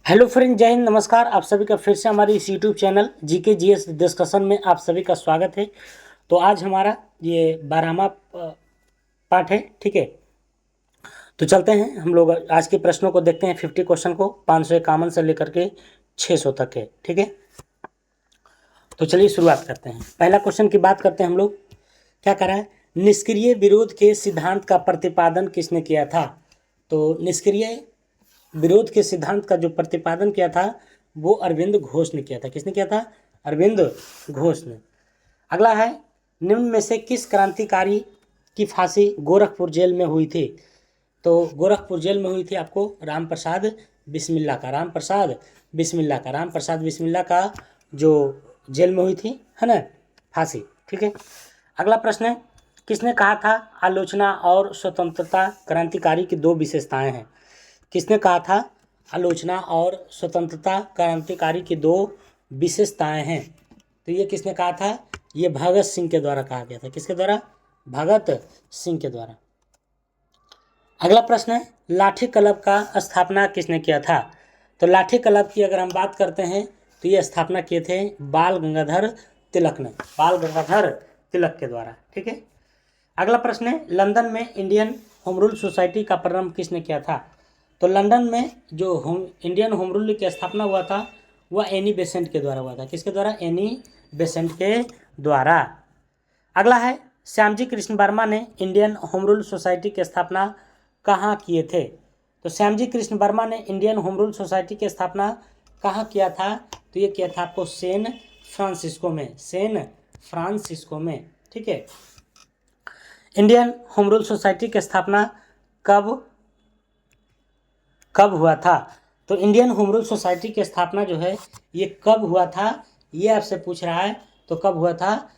Hello friend, जय हिंद, नमस्कार। आप सभी का फिर से हमारे इस YouTube channel GK GS discussion में आप सभी का स्वागत है। तो आज हमारा ये 12वां पार्ट है, ठीक है। तो चलते हैं हम लोग आज के प्रश्नों को देखते हैं। 50 क्वेश्चन को 551 से लेकर के 600 तक है, ठीक है। तो चलिए शुरुआत करते हैं। पहला क्वेश्चन की बात करते हैं हम लोग। क्या करा है? निष्क्रिय विरोध के सिद्धांत का प्रतिपादन किसने किया था? तो निष्क्रिय विरोध के सिद्धांत का जो प्रतिपादन किया था वो अरविंद घोष ने किया था। किसने किया था? अरविंद घोष ने। अगला है, निम्न में से किस क्रांतिकारी की फांसी गोरखपुर जेल में हुई थी? तो गोरखपुर जेल में हुई थी आपको राम प्रसाद बिस्मिल्ला का। राम प्रसाद बिस्मिल्ला का जो जेल में हुई थी, है ना, फांसी, ठीक है। अगला प्रश्न है, किसने कहा था आलोचना और स्वतंत्रता क्रांतिकारी की दो विशेषताएं हैं? किसने कहा था आलोचना और स्वतंत्रता क्रांतिकारी की दो विशेषताएं हैं? तो ये किसने कहा था? ये भगत सिंह के द्वारा कहा गया था। किसके द्वारा? भगत सिंह के द्वारा। अगला प्रश्न है, लाठी क्लब का स्थापना किसने किया था? तो लाठी क्लब की अगर हम बात करते हैं तो ये स्थापना किए थे बाल गंगाधर तिलक ने, बाल गंगाधर तिलक के द्वारा, ठीक है। अगला प्रश्न है, लंदन में इंडियन होम रूल सोसाइटी का प्रारंभ किसने किया था? तो लंदन में जो इंडियन होम रूल की स्थापना हुआ था वह एनी बेसेंट के द्वारा हुआ था। किसके द्वारा? एनी बेसेंट के द्वारा। अगला है, श्यामजी कृष्ण वर्मा ने इंडियन होम रूल सोसाइटी की स्थापना कहाँ किए थे? तो श्यामजी कृष्ण वर्मा ने इंडियन होम रूल सोसाइटी की स्थापना कहाँ किया था? तो ये किया था आपको सैन फ्रांसिस्को में, सैन फ्रांसिस्को में, ठीक है। इंडियन होम रूल सोसाइटी की स्थापना कब हुआ था? तो इंडियन होम रूल सोसाइटी की स्थापना जो है ये कब हुआ था, ये आपसे पूछ रहा है। तो कब हुआ था?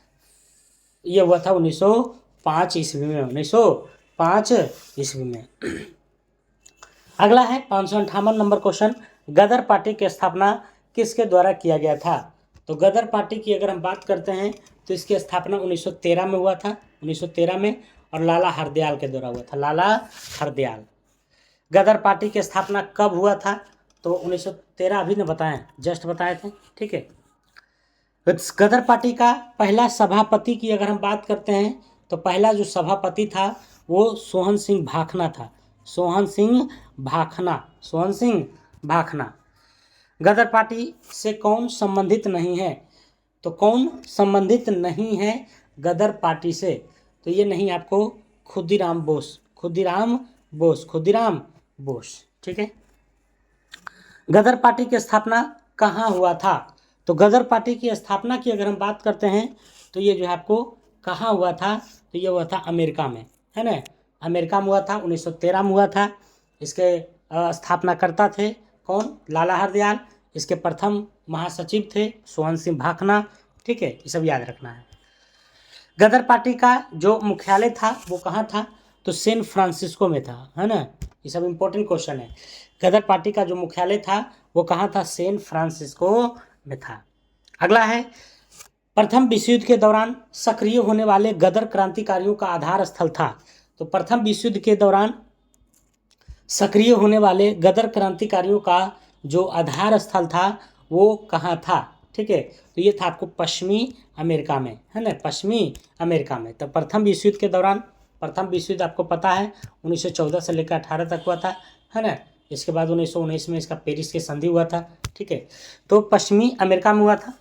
ये हुआ था 1905 ईस्वी में, 1905 ईस्वी में। अगला है 558 नंबर क्वेश्चन, गदर पार्टी की स्थापना किसके द्वारा किया गया था? तो गदर पार्टी की अगर हम बात करते हैं तो इसकी स्थापना 1913 में हुआ था, 1913 में, और लाला हरदयाल के द्वारा हुआ था, लाला हरदयाल। गदर पार्टी की स्थापना कब हुआ था? तो 1913, अभी ने बताएं, जस्ट बताए थे, ठीक है। गदर पार्टी का पहला सभापति की अगर हम बात करते हैं तो पहला जो सभापति था वो सोहन सिंह भाखना था, सोहन सिंह भाखना। गदर पार्टी से कौन संबंधित नहीं है? तो कौन संबंधित नहीं है गदर पार्टी से? तो ये नहीं आपको खुदीराम बोस, ठीक है। गदर पार्टी की स्थापना कहाँ हुआ था? तो गदर पार्टी की स्थापना की अगर हम बात करते हैं तो ये जो है आपको कहाँ हुआ था? तो ये हुआ था अमेरिका में, है ना, अमेरिका में हुआ था, 1913 में हुआ था। इसके स्थापनाकर्ता थे कौन? लाला हरदयाल। इसके प्रथम महासचिव थे सोहन सिंह भाखना, ठीक है, ये सब याद रखना है। गदर पार्टी का जो मुख्यालय था वो कहाँ था? तो सैन फ्रांसिस्को में था, है ना, ये सब इंपॉर्टेंट क्वेश्चन है। गदर पार्टी का जो मुख्यालय था वो कहाँ था? सैन फ्रांसिस्को में था। अगला है, प्रथम विश्व युद्ध के दौरान सक्रिय होने वाले गदर क्रांतिकारियों का आधार स्थल था। तो प्रथम विश्व युद्ध के दौरान सक्रिय होने वाले गदर क्रांतिकारियों का जो आधार स्थल था वो कहाँ था? ठीक है, तो ये था आपको पश्चिमी अमेरिका में, है ना, पश्चिमी अमेरिका में। तो प्रथम विश्व युद्ध के दौरान, प्रथम विश्व युद्ध आपको पता है 1914 से लेकर 18 तक हुआ था, है ना। इसके बाद 1919 में इसका पेरिस की संधि हुआ था, ठीक है। तो पश्चिमी अमेरिका में हुआ था।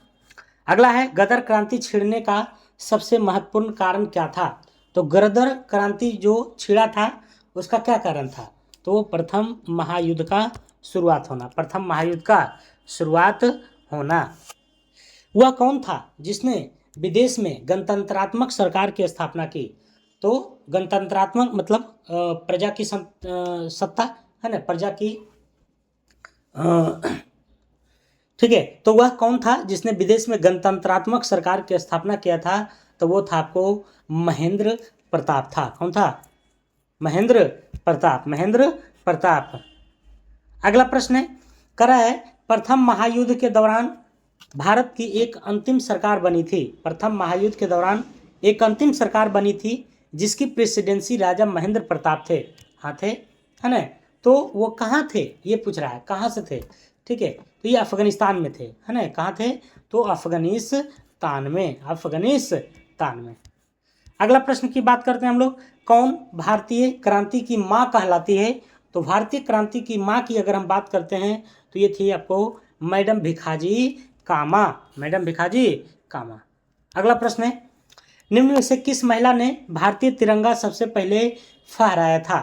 अगला है, गदर क्रांति छिड़ने का सबसे महत्वपूर्ण कारण क्या था? तो गदर क्रांति जो छिड़ा था उसका क्या कारण था? तो प्रथम महायुद्ध का शुरुआत होना, प्रथम महायुद्ध का शुरुआत होना। वह कौन था जिसने विदेश में गणतंत्रात्मक सरकार की स्थापना की? तो गणतंत्रात्मक मतलब प्रजा की सत्ता, है ना, प्रजा की, ठीक है। तो वह कौन था जिसने विदेश में गणतंत्रात्मक सरकार की स्थापना किया था? तो वो था आपको महेंद्र प्रताप था। कौन था? महेंद्र प्रताप। अगला प्रश्न है, करा है, प्रथम महायुद्ध के दौरान भारत की एक अंतिम सरकार बनी थी। प्रथम महायुद्ध के दौरान एक अंतिम सरकार बनी थी जिसकी प्रेसिडेंसी राजा महेंद्र प्रताप थे, हाँ थे, है ना, तो वो कहाँ थे ये पूछ रहा है, कहाँ से थे, ठीक है। तो ये अफगानिस्तान में थे, है ना। कहाँ थे, तो अफगानिस्तान में, अफगानिस्तान में। अगला प्रश्न की बात करते हैं हम लोग, कौन भारतीय क्रांति की माँ कहलाती है। तो भारतीय क्रांति की माँ की अगर हम बात करते हैं तो ये थी आपको मैडम भिखाजी कामा, मैडम भिखाजी कामा। अगला प्रश्न है, निम्न में से किस महिला ने भारतीय तिरंगा सबसे पहले फहराया था।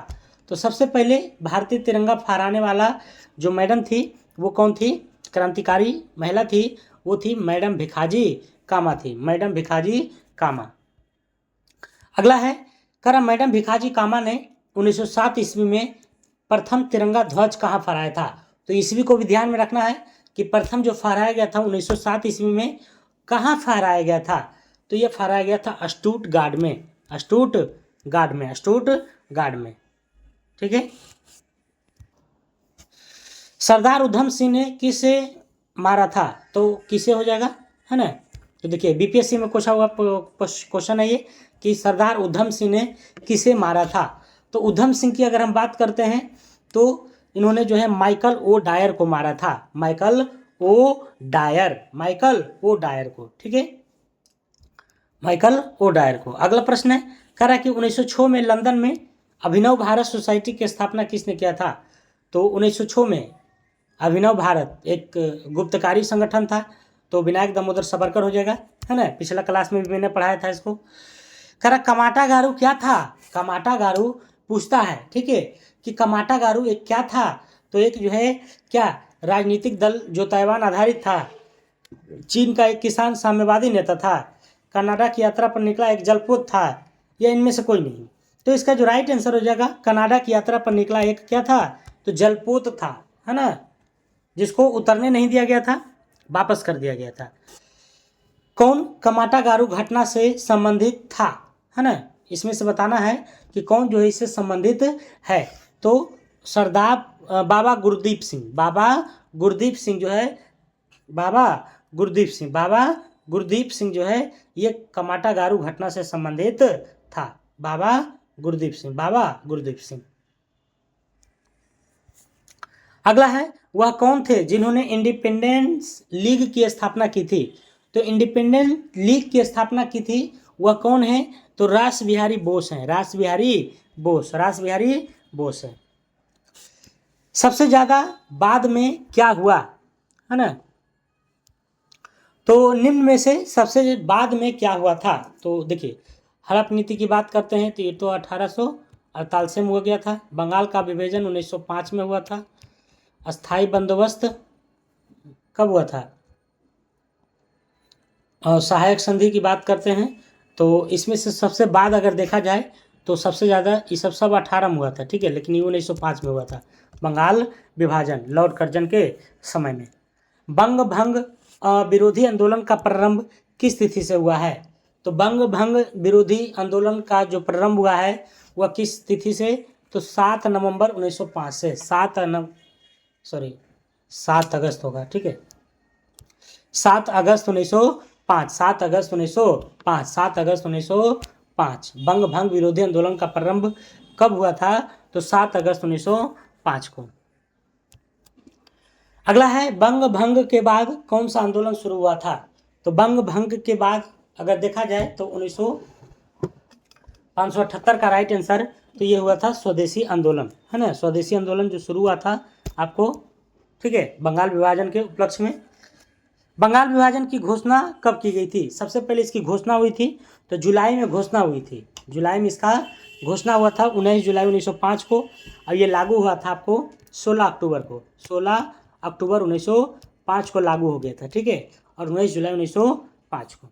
तो सबसे पहले भारतीय तिरंगा फहराने वाला जो मैडम थी वो कौन थी, क्रांतिकारी महिला थी, वो थी मैडम भिखाजी कामा थी, मैडम भिखाजी कामा। अगला है, करा मैडम भिखाजी कामा ने 1907 ईस्वी में प्रथम तिरंगा ध्वज कहाँ फहराया था। तो ईस्वी को भी ध्यान में रखना है कि प्रथम जो फहराया गया था 1907 ईस्वी में कहाँ फहराया गया था। तो ये फहराया गया था स्टुटगार्ड में, स्टुटगार्ड में, स्टुटगार्ड में, ठीक है। सरदार उधम सिंह ने किसे मारा था। तो किसे हो जाएगा, है ना। तो देखिए बीपीएससी में पूछा हुआ क्वेश्चन है ये कि सरदार उधम सिंह ने किसे मारा था। तो उधम सिंह की अगर हम बात करते हैं तो इन्होंने जो है माइकल ओ डायर को मारा था, Michael O'Dwyer, Michael O'Dwyer को, ठीक है, माइकल ओ डायर को। अगला प्रश्न है, कह रहा है कि 1906 में लंदन में अभिनव भारत सोसाइटी की स्थापना किसने किया था। तो 1906 में अभिनव भारत एक गुप्तकारी संगठन था। तो विनायक दामोदर सावरकर हो जाएगा, है ना। पिछला क्लास में भी मैंने पढ़ाया था इसको। कह रहा कमाटा गारू क्या था, कमाटा गारू पूछता है, ठीक है, कि कमाटा गारू एक क्या था। तो एक जो है क्या राजनीतिक दल जो ताइवान आधारित था, चीन का एक किसान साम्यवादी नेता था, कनाडा की यात्रा पर निकला एक जलपोत था, या इनमें से कोई नहीं। तो इसका जो राइट आंसर हो जाएगा, कनाडा की यात्रा पर निकला एक क्या था, तो जलपोत था, है ना, जिसको उतरने नहीं दिया गया था, वापस कर दिया गया था। कौन कमाटा गारू घटना से संबंधित था, है ना। इसमें से बताना है कि कौन जो है इससे संबंधित है। तो सरदार बाबा गुरदीप सिंह, बाबा गुरदीप सिंह जो है, बाबा गुरदीप सिंह, बाबा गुरदीप सिंह जो है ये कमाटा गारू घटना से संबंधित था, बाबा गुरदीप सिंह, बाबा गुरदीप सिंह। अगला है, वह कौन थे जिन्होंने इंडिपेंडेंस लीग की स्थापना की थी। तो इंडिपेंडेंट लीग की स्थापना की थी वह कौन है, तो रास बिहारी बोस हैं, रास बिहारी बोस, रास बिहारी बोस है। सबसे ज्यादा बाद में क्या हुआ, है ना। तो निम्न में से सबसे बाद में क्या हुआ था। तो देखिए हड़प नीति की बात करते हैं तो ये तो 1848 में हो गया था। बंगाल का विभाजन 1905 में हुआ था। अस्थाई बंदोबस्त कब हुआ था, और सहायक संधि की बात करते हैं तो इसमें से सबसे बाद अगर देखा जाए तो सबसे ज़्यादा ये सब 18 में हुआ था, ठीक है, लेकिन ये 1905 में हुआ था, बंगाल विभाजन लॉर्ड कर्जन के समय में। बंग भंग विरोधी आंदोलन का प्रारंभ किस तिथि से हुआ है। तो बंग भंग विरोधी आंदोलन का जो प्रारंभ हुआ है वह किस तिथि से, तो 7 नवंबर 1905 से, 7 अगस्त होगा, ठीक है, 7 अगस्त 1905, 7 अगस्त 1905, 7 अगस्त 1905। बंग भंग विरोधी आंदोलन का प्रारंभ कब हुआ था, तो 7 अगस्त 1905 को। अगला है, बंग भंग के बाद कौन सा आंदोलन शुरू हुआ था। तो बंग भंग के बाद अगर देखा जाए तो 578 का राइट आंसर तो ये हुआ था स्वदेशी आंदोलन, है ना, स्वदेशी आंदोलन जो शुरू हुआ था आपको, ठीक है, बंगाल विभाजन के उपलक्ष्य में। बंगाल विभाजन की घोषणा कब की गई थी। सबसे पहले इसकी घोषणा हुई थी तो जुलाई में घोषणा हुई थी, जुलाई में इसका घोषणा हुआ था 19 जुलाई 1905 को, और ये लागू हुआ था आपको 16 अक्टूबर को, 16 अक्टूबर 1905 को लागू हो गया था, ठीक है, और 19 जुलाई 1905 को।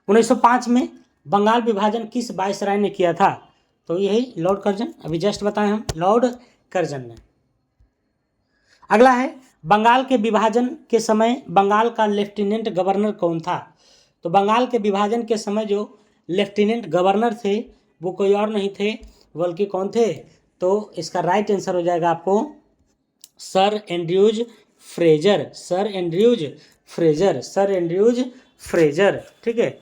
1905 में बंगाल विभाजन किस वायसराय ने किया था। तो यही लॉर्ड कर्जन, अभी जस्ट बताएं हम, लॉर्ड कर्जन ने। अगला है, बंगाल के विभाजन के समय बंगाल का लेफ्टिनेंट गवर्नर कौन था। तो बंगाल के विभाजन के समय जो लेफ्टिनेंट गवर्नर थे वो कोई और नहीं थे बल्कि कौन थे, तो इसका राइट आंसर हो जाएगा आपको sir Andrews Fraser, sir Andrews Fraser, sir Andrews Fraser, ठीक है।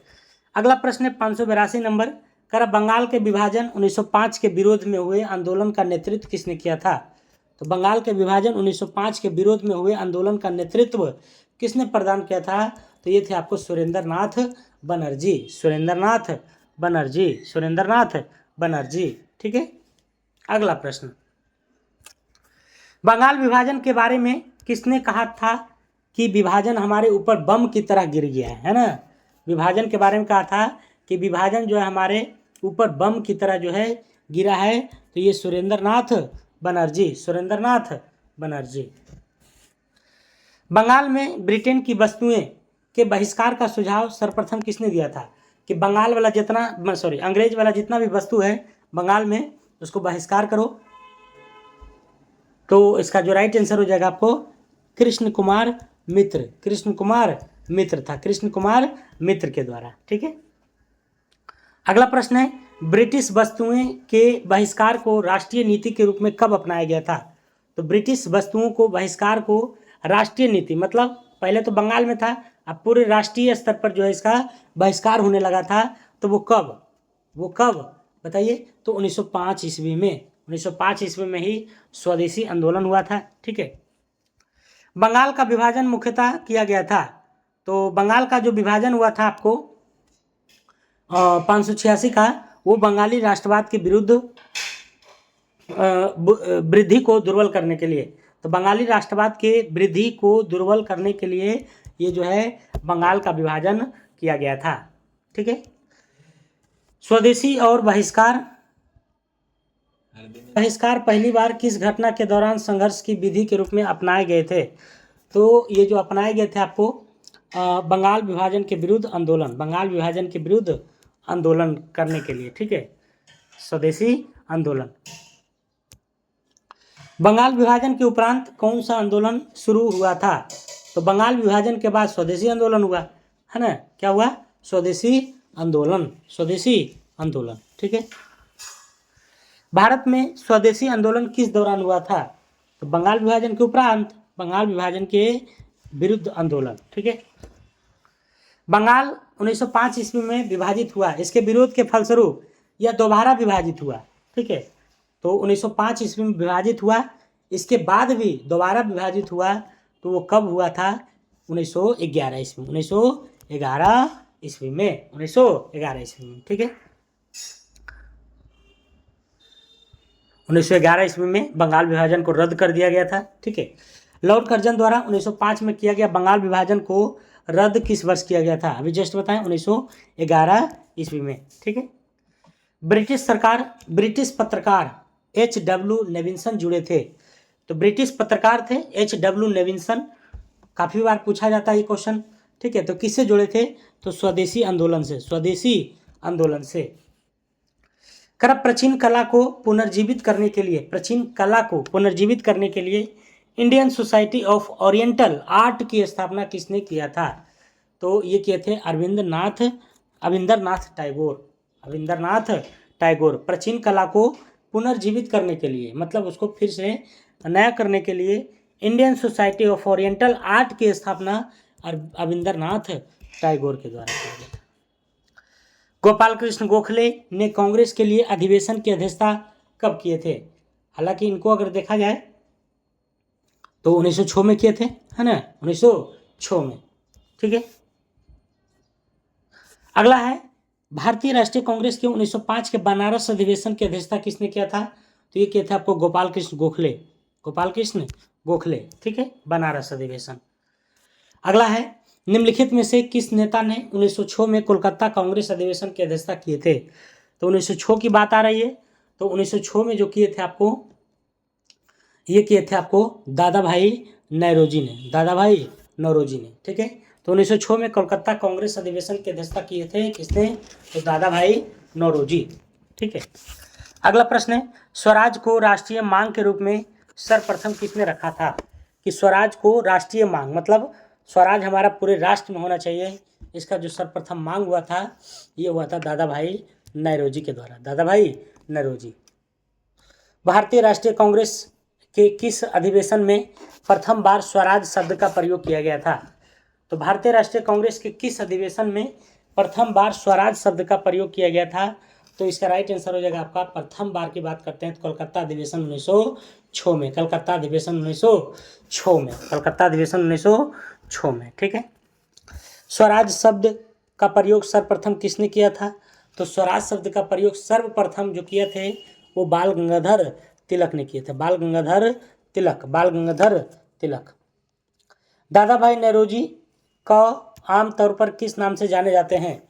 अगला प्रश्न है 582 नंबर, कर बंगाल के विभाजन 1905 के विरोध में हुए आंदोलन का नेतृत्व किसने किया था। तो बंगाल के विभाजन 1905 के विरोध में हुए आंदोलन का नेतृत्व किसने प्रदान किया था? तो ये थे आपको सुरेंद्रनाथ बनर्जी, सुरेंद्रनाथ बनर्जी, सुरेंद्रनाथ बनर्जी। ठीक है, अगला प्रश्न, बंगाल विभाजन के बारे में किसने कहा था कि विभाजन हमारे ऊपर बम की तरह गिर गया है ना? विभाजन के बारे में कहा था कि विभाजन जो है हमारे ऊपर बम की तरह जो है गिरा है, तो ये सुरेंद्रनाथ बनर्जी, सुरेंद्रनाथ बनर्जी। बंगाल में ब्रिटेन की वस्तुएं के बहिष्कार का सुझाव सर्वप्रथम किसने दिया था? कि बंगाल वाला जितना सॉरी अंग्रेज वाला जितना भी वस्तु है बंगाल में उसको बहिष्कार करो। तो इसका जो राइट आंसर हो जाएगा आपको कृष्ण कुमार मित्र, कृष्ण कुमार मित्र था, कृष्ण कुमार मित्र के द्वारा। ठीक है, अगला प्रश्न है, ब्रिटिश वस्तुएं के बहिष्कार को राष्ट्रीय नीति के रूप में कब अपनाया गया था? तो ब्रिटिश वस्तुओं को बहिष्कार को राष्ट्रीय नीति मतलब पहले तो बंगाल में था, अब पूरे राष्ट्रीय स्तर पर जो है इसका बहिष्कार होने लगा था। तो वो कब बताइए? तो 1905 ईस्वी में, 1905 ईस्वी में ही स्वदेशी आंदोलन हुआ था। ठीक है, बंगाल का विभाजन मुख्यतः किया गया था। तो बंगाल का जो विभाजन हुआ था आपको 586 का, वो बंगाली राष्ट्रवाद के विरुद्ध वृद्धि को दुर्बल करने के लिए, तो बंगाली राष्ट्रवाद के वृद्धि को दुर्बल करने के लिए ये जो है बंगाल का विभाजन किया गया था। ठीक है, स्वदेशी और बहिष्कार पहली बार किस घटना के दौरान संघर्ष की विधि के रूप में अपनाए गए थे? तो ये जो अपनाए गए थे आपको बंगाल विभाजन के विरुद्ध आंदोलन, बंगाल विभाजन के विरुद्ध आंदोलन करने के लिए। ठीक है, स्वदेशी आंदोलन। बंगाल विभाजन के उपरांत कौन सा आंदोलन शुरू हुआ था? तो बंगाल विभाजन के बाद स्वदेशी आंदोलन हुआ है ना? क्या हुआ? स्वदेशी आंदोलन, स्वदेशी आंदोलन। ठीक है, भारत में स्वदेशी आंदोलन किस दौरान हुआ था? तो बंगाल विभाजन के उपरांत, बंगाल विभाजन के विरुद्ध आंदोलन। ठीक है, बंगाल 1905 ईस्वी में विभाजित हुआ, इसके विरोध के फलस्वरूप यह दोबारा विभाजित हुआ। ठीक है, तो 1905 ईस्वी में विभाजित हुआ, इसके बाद भी दोबारा विभाजित हुआ। तो वो कब हुआ था? 1911 ईस्वी में, 1911 ईस्वी में, 1911 ईस्वी में। ठीक है, 1911 ईस्वी में बंगाल विभाजन को रद्द कर दिया गया था। ठीक है, लॉर्ड कर्जन द्वारा 1905 में किया गया बंगाल विभाजन को रद्द किस वर्ष किया गया था? अभी जस्ट बताएं, 1911 ईस्वी में। ठीक है, ब्रिटिश सरकार, ब्रिटिश पत्रकार H.W. नेविंसन जुड़े थे। तो ब्रिटिश पत्रकार थे H.W. नेविंसन, काफ़ी बार पूछा जाता है ये क्वेश्चन। ठीक है, तो किससे जुड़े थे? तो स्वदेशी आंदोलन से, स्वदेशी आंदोलन से। प्राचीन कला को पुनर्जीवित करने के लिए, प्राचीन कला को पुनर्जीवित करने के लिए Indian society of oriental art की स्थापना किसने किया था? तो ये किए थे अविंदरनाथ टैगोर, अविंदरनाथ टैगोर। प्राचीन कला को पुनर्जीवित करने के लिए मतलब उसको फिर से नया करने के लिए Indian society of oriental art की स्थापना अविंदरनाथ टैगोर के द्वारा की गई। गोपाल कृष्ण गोखले ने कांग्रेस के लिए अधिवेशन की अध्यक्षता कब किए थे? हालांकि इनको अगर देखा जाए तो 1906 में किए थे, है ना? 1906 में। ठीक है, अगला है, भारतीय राष्ट्रीय कांग्रेस के 1905 के बनारस अधिवेशन की अध्यक्षता किसने किया था? तो ये किया था आपको गोपाल कृष्ण गोखले, गोपाल कृष्ण गोखले। ठीक है, बनारस अधिवेशन। अगला है, निम्नलिखित में से किस नेता ने 1906 में कोलकाता कांग्रेस अधिवेशन की अध्यक्षता किए थे? तो 1906 की बात आ रही है। तो 1906 में जो किए थे आपको, ये किए थे आपको दादा भाई नौरोजी ने, दादा भाई नौरोजी ने। ठीक है, तो 1906 में कोलकाता कांग्रेस अधिवेशन की अध्यक्षता किए थे किसने? तो दादा भाई नौरोजी। ठीक है, अगला प्रश्न है, स्वराज को राष्ट्रीय मांग के रूप में सर्वप्रथम किसने रखा था? कि स्वराज को राष्ट्रीय मांग मतलब स्वराज हमारा पूरे राष्ट्र में होना चाहिए, इसका जो सर्वप्रथम मांग हुआ था ये हुआ था दादा भाई नौरोजी के द्वारा, दादा भाई नौरोजी। भारतीय राष्ट्रीय कांग्रेस के किस अधिवेशन में प्रथम बार स्वराज शब्द का प्रयोग किया गया था? तो भारतीय राष्ट्रीय कांग्रेस के किस अधिवेशन में प्रथम बार स्वराज शब्द का प्रयोग किया गया था? तो इसका राइट आंसर हो जाएगा आपका प्रथम बार की बात करते हैं तो कलकत्ता अधिवेशन 1906 में, कलकत्ता अधिवेशन 1906 में, कलकत्ता अधिवेशन 1906 में। ठीक है। स्वराज शब्द का प्रयोग सर्वप्रथम किसने किया था? तो स्वराज शब्द का प्रयोग सर्वप्रथम जो किए थे वो बाल गंगाधर तिलक ने किए थे, बाल गंगाधर तिलक, बाल गंगाधर तिलक। दादा भाई नौरोजी को आमतौर पर किस नाम से जाने जाते हैं?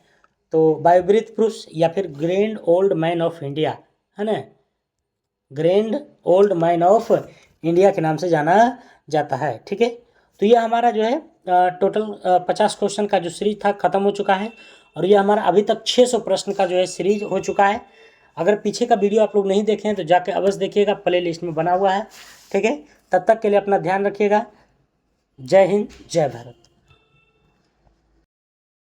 तो वयोवृद्ध पुरुष या फिर grand old man of India, है ना, grand old man of India के नाम से जाना जाता है। ठीक है। तो ये हमारा जो है टोटल 50 क्वेश्चन का जो सीरीज था खत्म हो चुका है और ये हमारा अभी तक 600 प्रश्न का जो है सीरीज हो चुका है। अगर पीछे का वीडियो आप लोग नहीं देखे हैं तो जाके अवश्य देखिएगा, प्ले लिस्ट में बना हुआ है। ठीक है। तब तक के लिए अपना ध्यान रखिएगा। जय हिंद, जय भारत।